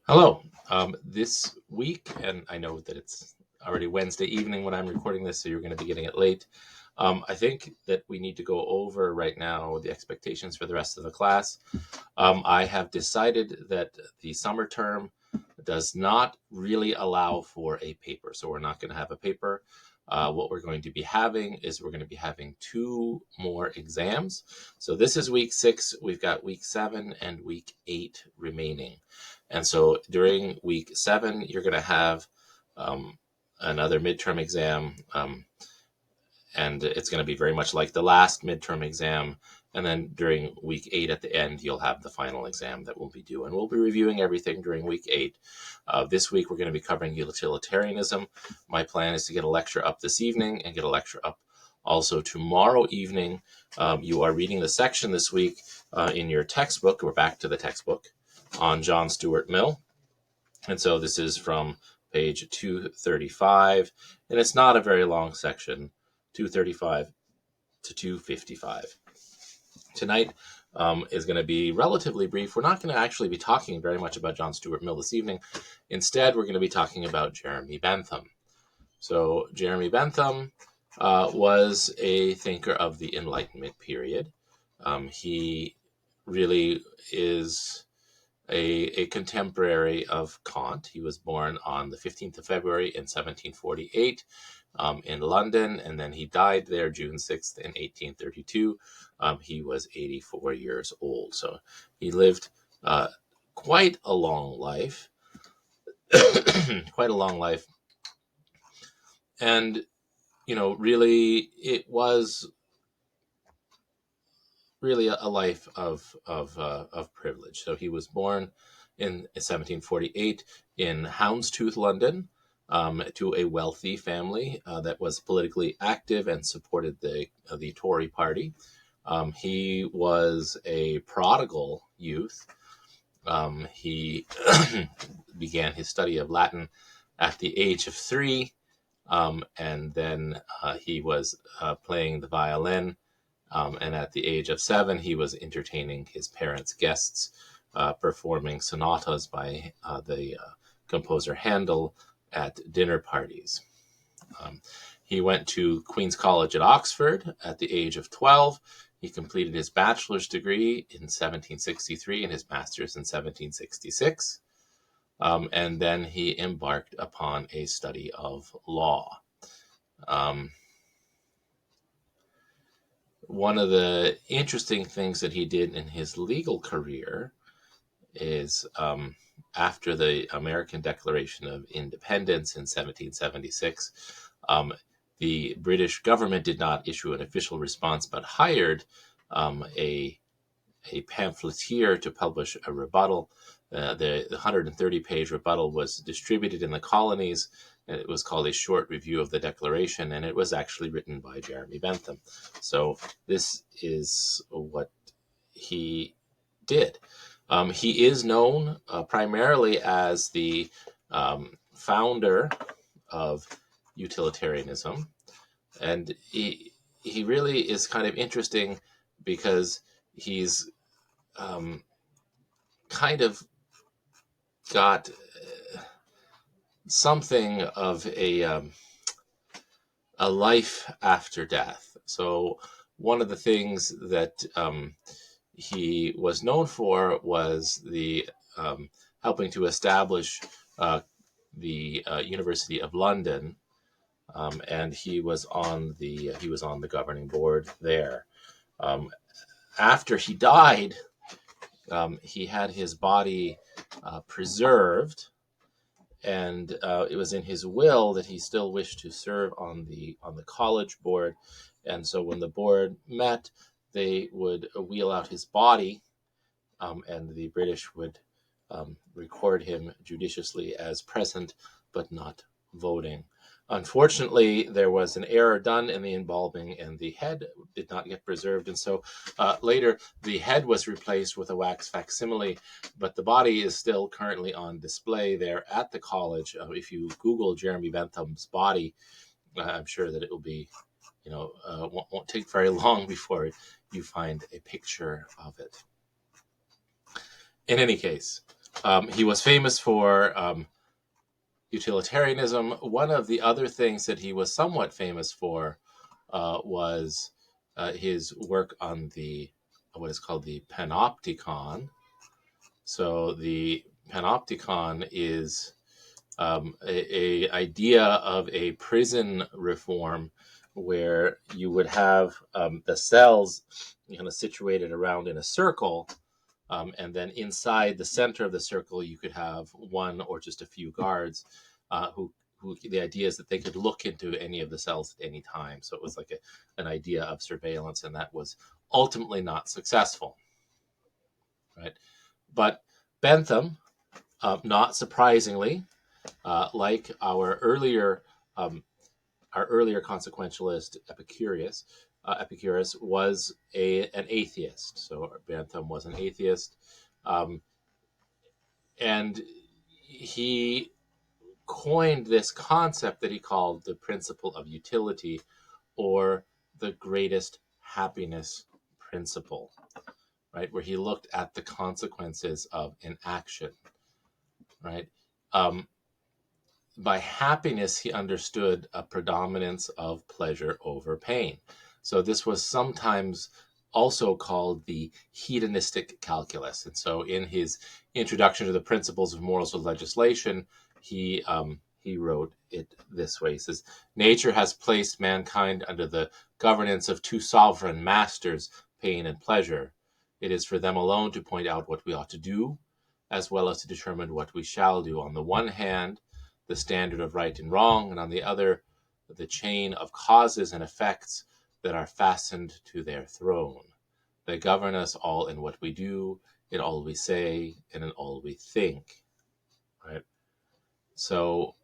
Hello. This week, and I know that it's already Wednesday evening when I'm recording this, so you're going to be getting it late. I think that we need to go over right now the expectations for the rest of the class. I have decided that the summer term does not really allow for a paper, so we're not going to have a paper. What we're going to be having is we're going to be having two more exams. So this is week 6. We've got week 7 and week 8 remaining. And so during week 7, you're going to have another midterm exam, and it's going to be very much like the last midterm exam. And then during week 8 at the end, you'll have the final exam that we'll be doing. We'll be reviewing everything during week 8. This week, we're going to be covering utilitarianism. My plan is to get a lecture up this evening and get a lecture up also tomorrow evening. You are reading the section this week in your textbook. We're back to the textbook on John Stuart Mill. And so this is from page 235, and it's not a very long section, 235 to 255. Tonight is going to be relatively brief. We're not going to actually be talking very much about John Stuart Mill this evening. Instead, we're going to be talking about Jeremy Bentham. So Jeremy Bentham was a thinker of the Enlightenment period. He really is a contemporary of Kant. He was born on the 15th of February in 1748 in London, and then he died there June 6th in 1832. He was 84 years old. So he lived quite a long life, quite a long life. And, really, it was really a life of privilege. So he was born in 1748 in Houndstooth, London, to a wealthy family that was politically active and supported the Tory party. He was a prodigal youth. He began his study of Latin at the age of 3, and then he was playing the violin. And at the age of 7, he was entertaining his parents' guests, performing sonatas by the composer Handel at dinner parties. He went to Queen's College at Oxford at the age of 12. He completed his bachelor's degree in 1763 and his master's in 1766. And then he embarked upon a study of law. One of the interesting things that he did in his legal career is after the American Declaration of Independence in 1776, the British government did not issue an official response but hired a pamphleteer to publish a rebuttal. The 130-page rebuttal was distributed in the colonies. And it was called A Short Review of the Declaration, and it was actually written by Jeremy Bentham. So this is what he did. He is known primarily as the founder of utilitarianism, and he really is kind of interesting because he's kind of got something of a life after death. So one of the things that he was known for was the helping to establish the University of London, and he was on the governing board there. After he died, he had his body preserved, and it was in his will that he still wished to serve on the college board. And so when the board met, they would wheel out his body, and the British would record him judiciously as present but not voting. Unfortunately, there was an error done in the embalming, and the head did not get preserved. And so later, the head was replaced with a wax facsimile, but the body is still currently on display there at the college. If you Google Jeremy Bentham's body, I'm sure that it will be, won't take very long before you find a picture of it. In any case, He was famous for utilitarianism. One of the other things that he was somewhat famous for was his work on the what is called the panopticon. So the panopticon is a idea of a prison reform where you would have the cells kind of situated around in a circle, and then inside the center of the circle you could have one or just a few guards who the idea is that they could look into any of the cells at any time. So it was like an idea of surveillance, and that was ultimately not successful, right? But Bentham, not surprisingly, like um, our earlier consequentialist Epicurus was an atheist. So Bentham was an atheist, um, and he coined this concept that he called the principle of utility, or the greatest happiness principle, right? Where he looked at the consequences of an action, right? Um, by happiness, he understood a predominance of pleasure over pain. So this was sometimes also called the hedonistic calculus. And so in his introduction to the principles of morals of legislation, he wrote it this way. He says, nature has placed mankind under the governance of two sovereign masters, pain and pleasure. It is for them alone to point out what we ought to do, as well as to determine what we shall do. On the one hand, the standard of right and wrong, and on the other, the chain of causes and effects that are fastened to their throne. They govern us all in what we do, in all we say, and in all we think. Right? So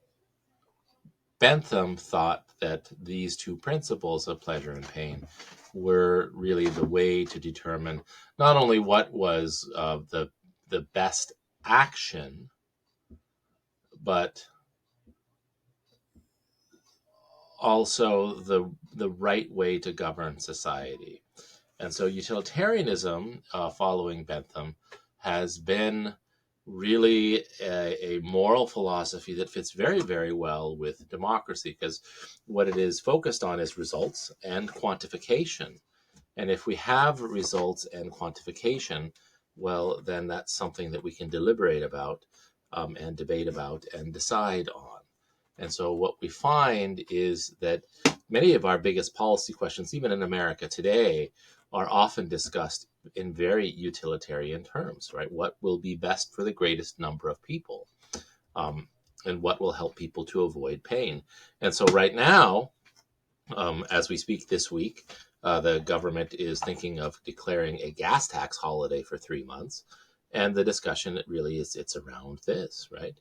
Bentham thought that these two principles of pleasure and pain were really the way to determine not only what was the best action, but also the right way to govern society. And so utilitarianism, following Bentham, has been really a moral philosophy that fits very, very well with democracy, because what it is focused on is results and quantification. And if we have results and quantification, well, then that's something that we can deliberate about, and debate about and decide on. And so what we find is that many of our biggest policy questions, even in America today, are often discussed in very utilitarian terms, right? What will be best for the greatest number of people, and what will help people to avoid pain. And so right now, as we speak this week, the government is thinking of declaring a gas tax holiday for 3 months. And the discussion really is it's around this, right?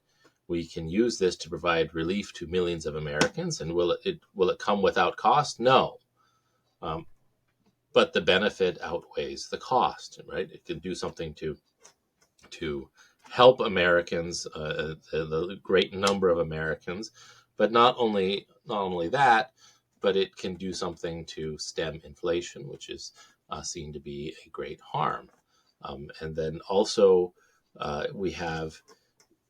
We can use this to provide relief to millions of Americans. And will it come without cost? No. Um, but the benefit outweighs the cost, right? It can do something to help Americans, the great number of Americans, but not only that, but it can do something to stem inflation, which is seen to be a great harm. And then also we have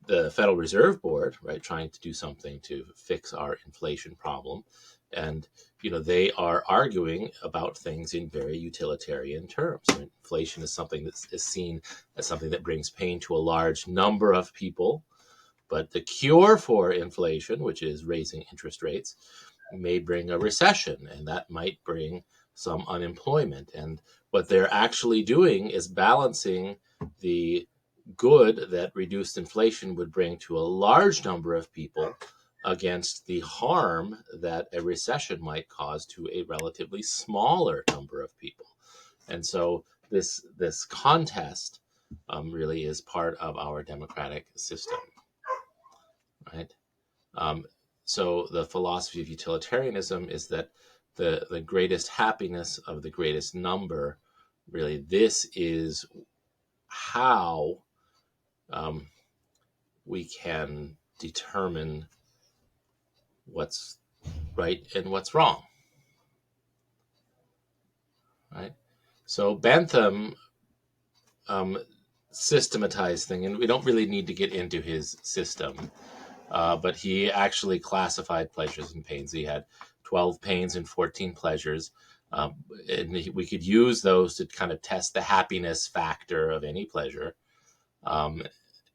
the Federal Reserve Board, right, trying to do something to fix our inflation problem. And, they are arguing about things in very utilitarian terms. Right? Inflation is something that is seen as something that brings pain to a large number of people. But the cure for inflation, which is raising interest rates, may bring a recession, and that might bring some unemployment. And what they're actually doing is balancing the good that reduced inflation would bring to a large number of people against the harm that a recession might cause to a relatively smaller number of people. And so this contest really is part of our democratic system, right? Um, so the philosophy of utilitarianism is that the greatest happiness of the greatest number, really, this is how um, we can determine what's right and what's wrong, right? So Bentham, um, systematized thing, and we don't really need to get into his system. But he actually classified pleasures and pains. He had 12 pains and 14 pleasures. And we could use those to kind of test the happiness factor of any pleasure. Um,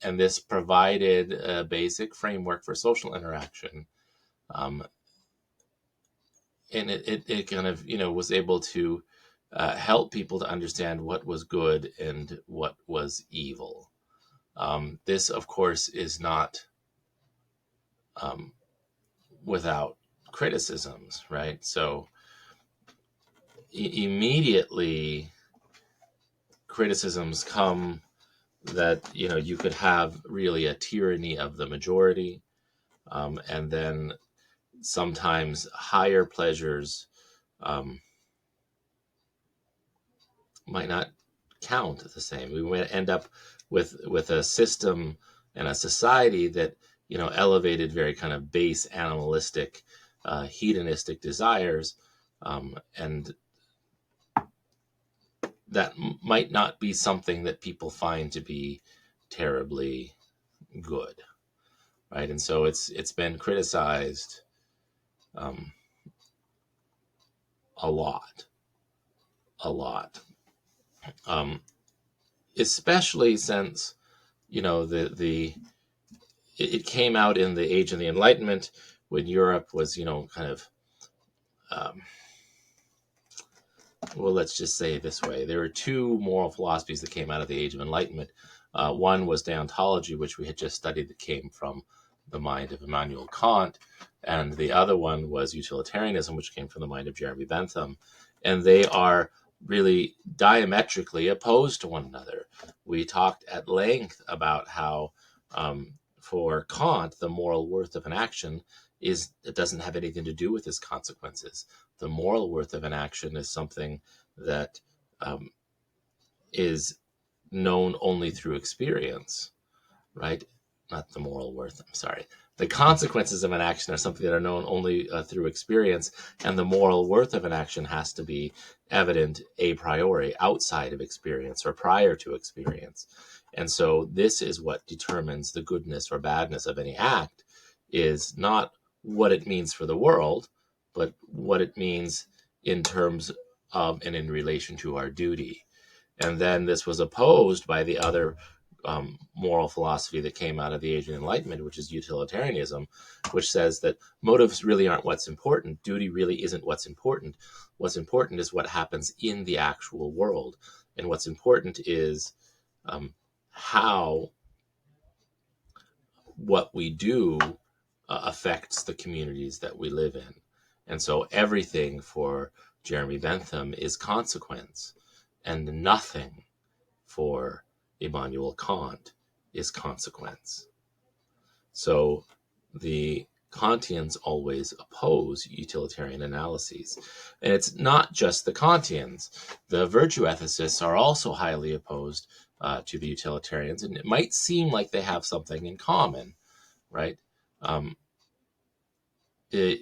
and this provided a basic framework for social interaction. Um, and it kind of, was able to help people to understand what was good and what was evil. This, of course, is not um, without criticisms, right? So immediately criticisms come that you could have really a tyranny of the majority, and then sometimes higher pleasures um, might not count the same. We might end up with a system and a society that elevated very kind of base animalistic, hedonistic desires, and that might not be something that people find to be terribly good, right? And so it's been criticized um, a lot, a lot, um, especially since the it came out in the Age of the Enlightenment, when Europe was kind of um, well, let's just say it this way. There were two moral philosophies that came out of the Age of Enlightenment. One was deontology, which we had just studied, that came from the mind of Immanuel Kant. And the other one was utilitarianism, which came from the mind of Jeremy Bentham. And they are really diametrically opposed to one another. We talked at length about how, for Kant, the moral worth of an action it doesn't have anything to do with its consequences. The moral worth of an action is something that um, is known only through experience, right? Not the moral worth, I'm sorry. The consequences of an action are something that are known only through experience, and the moral worth of an action has to be evident a priori, outside of experience or prior to experience. And so this is what determines the goodness or badness of any act, is not what it means for the world, but what it means in terms of and in relation to our duty. And then this was opposed by the other moral philosophy that came out of the Age of Enlightenment, which is utilitarianism, which says that motives really aren't what's important. Duty really isn't what's important. What's important is what happens in the actual world. And what's important is how what we do affects the communities that we live in. And so everything for Jeremy Bentham is consequence, and nothing for Immanuel Kant is consequence. So the Kantians always oppose utilitarian analyses. And it's not just the Kantians. The virtue ethicists are also highly opposed to the utilitarians, and it might seem like they have something in common, right? Um,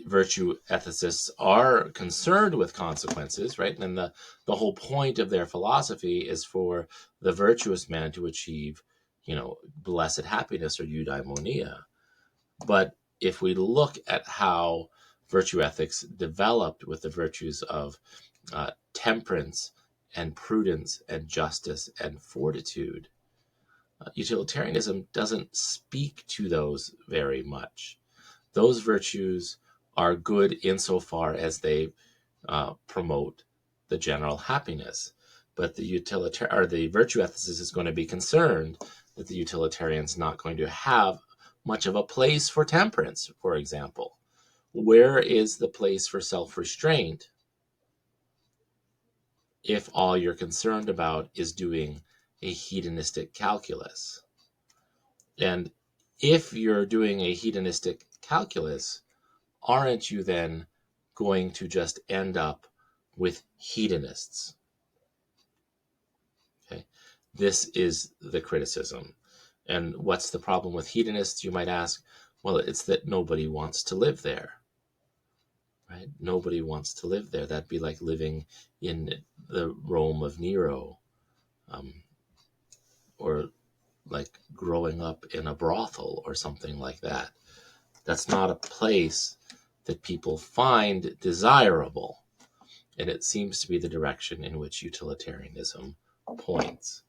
Virtue ethicists are concerned with consequences, right? And the whole point of their philosophy is for the virtuous man to achieve, blessed happiness or eudaimonia. But if we look at how virtue ethics developed with the virtues of temperance and prudence and justice and fortitude, utilitarianism doesn't speak to those very much. Those virtues are good insofar as they promote the general happiness. But the virtue ethicist is going to be concerned that the utilitarian's not going to have much of a place for temperance, for example. Where is the place for self-restraint if all you're concerned about is doing a hedonistic calculus? And if you're doing a hedonistic calculus, aren't you then going to just end up with hedonists? Okay, this is the criticism. And what's the problem with hedonists, you might ask? Well, it's that nobody wants to live there, right? Nobody wants to live there. That'd be like living in the Rome of Nero. Um, or like growing up in a brothel or something like that. That's not a place that people find desirable. And it seems to be the direction in which utilitarianism points.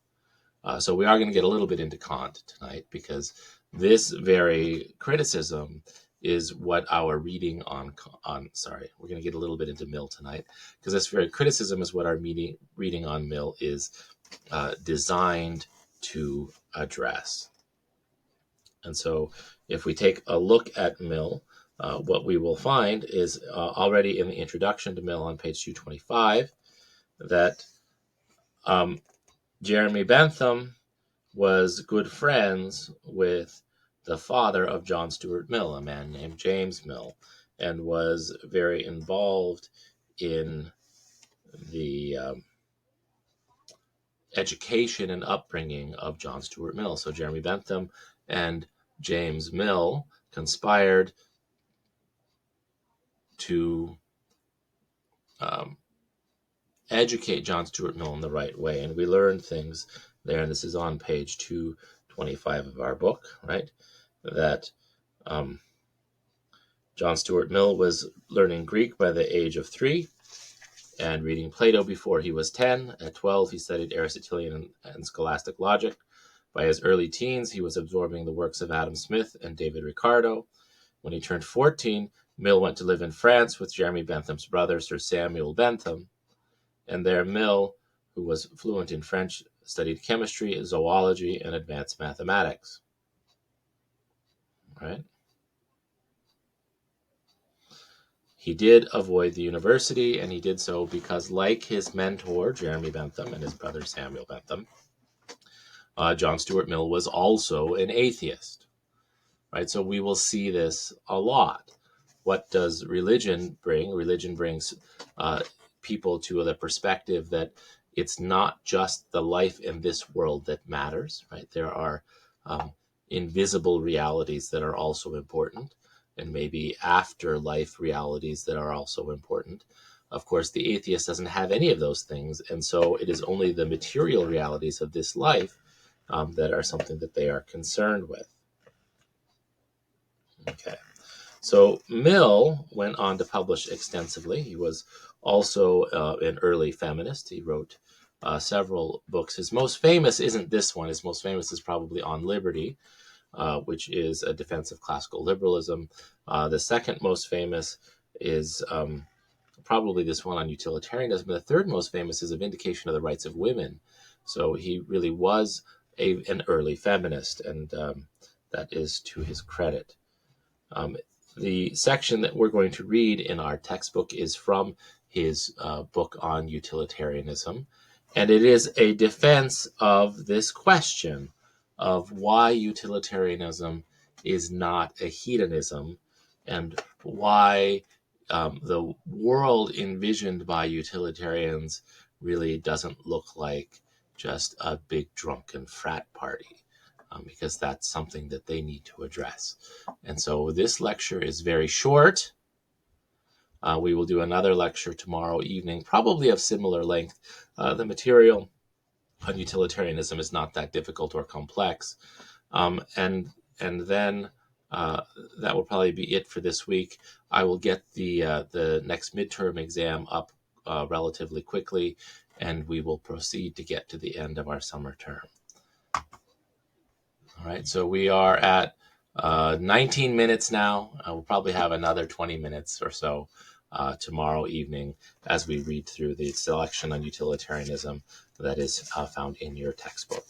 So we are going to get a little bit into Kant tonight, because this very criticism is what our reading we're going to get a little bit into Mill tonight, because this very criticism is what our reading on Mill is designed to address. And so if we take a look at Mill, what we will find is already in the introduction to Mill on page 225 that Jeremy Bentham was good friends with the father of John Stuart Mill, a man named James Mill, and was very involved in the education and upbringing of John Stuart Mill. So Jeremy Bentham and James Mill conspired to educate John Stuart Mill in the right way. And we learned things there, and this is on page 225 of our book, right? That John Stuart Mill was learning Greek by the age of 3 and reading Plato before he was 10. At 12, he studied Aristotelian and scholastic logic. By his early teens, he was absorbing the works of Adam Smith and David Ricardo. When he turned 14, Mill went to live in France with Jeremy Bentham's brother, Sir Samuel Bentham. And there Mill, who was fluent in French, studied chemistry, zoology, and advanced mathematics. Right? He did avoid the university, and he did so because, like his mentor, Jeremy Bentham, and his brother Samuel Bentham, John Stuart Mill was also an atheist. Right? So we will see this a lot. What does religion bring? Religion brings people to the perspective that it's not just the life in this world that matters, right? There are invisible realities that are also important, and maybe afterlife realities that are also important. Of course, the atheist doesn't have any of those things, and so it is only the material realities of this life that are something that they are concerned with. Okay. So Mill went on to publish extensively. He was also an early feminist. He wrote several books. His most famous isn't this one. His most famous is probably On Liberty, which is a defense of classical liberalism. The second most famous is probably this one on utilitarianism. The third most famous is A Vindication of the Rights of Women. So he really was an early feminist, and that is to his credit. The section that we're going to read in our textbook is from his book on utilitarianism, and it is a defense of this question of why utilitarianism is not a hedonism, and why the world envisioned by utilitarians really doesn't look like just a big drunken frat party. Because that's something that they need to address. And so this lecture is very short. We will do another lecture tomorrow evening, probably of similar length. The material on utilitarianism is not that difficult or complex. And then that will probably be it for this week. I will get the next midterm exam up relatively quickly, and we will proceed to get to the end of our summer term. All right, so we are at 19 minutes now. We'll probably have another 20 minutes or so tomorrow evening as we read through the selection on utilitarianism that is found in your textbook.